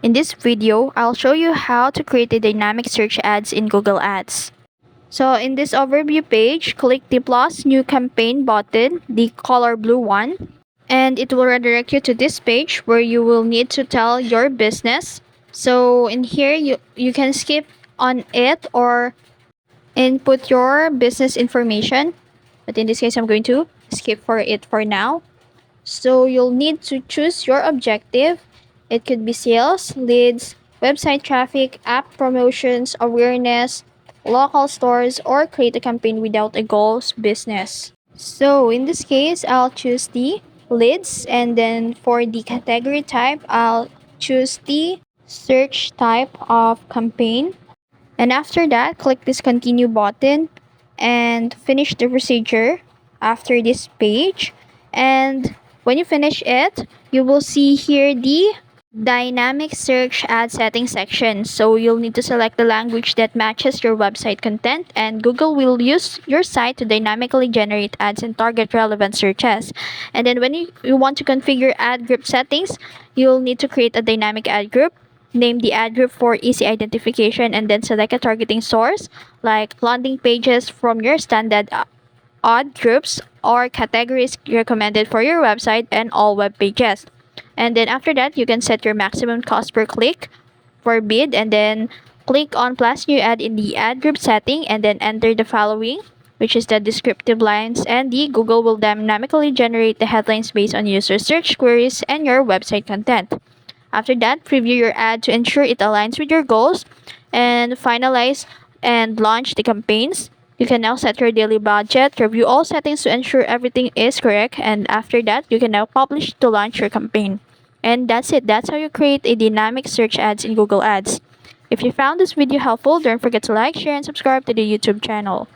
In this video, I'll show you how to create a dynamic search ads in Google Ads. So in this overview page, click the plus new campaign button, the color blue one, and it will redirect you to this page where you will need to tell your business. So in here, you can skip on it or input your business information. But in this case, I'm going to skip for it for now. So you'll need to choose your objective. It could be sales, leads, website traffic, app promotions, awareness, local stores, or create a campaign without a goals business. So in this case, I'll choose the leads, and then for the category type, I'll choose the search type of campaign. And after that, click this continue button and finish the procedure after this page. And when you finish it, you will see here the dynamic search ad setting section. So you'll need to select the language that matches your website content, and Google will use your site to dynamically generate ads and target relevant searches. And then when you want to configure ad group settings, you'll need to create a dynamic ad group. Name the ad group for easy identification, and then select a targeting source like landing pages from your standard ad groups or categories recommended for your website and all web pages. And then after that, you can set your maximum cost per click for bid, and then click on plus new ad in the ad group setting, and then enter the following, which is the descriptive lines, and the Google will dynamically generate the headlines based on user search queries and your website content. After that, preview your ad to ensure it aligns with your goals, and finalize and launch the campaigns. You can now set your daily budget, review all settings to ensure everything is correct, and after that, you can now publish to launch your campaign. And that's it. That's how you create a dynamic search ads in Google Ads. If you found this video helpful, don't forget to like, share, and subscribe to the YouTube channel.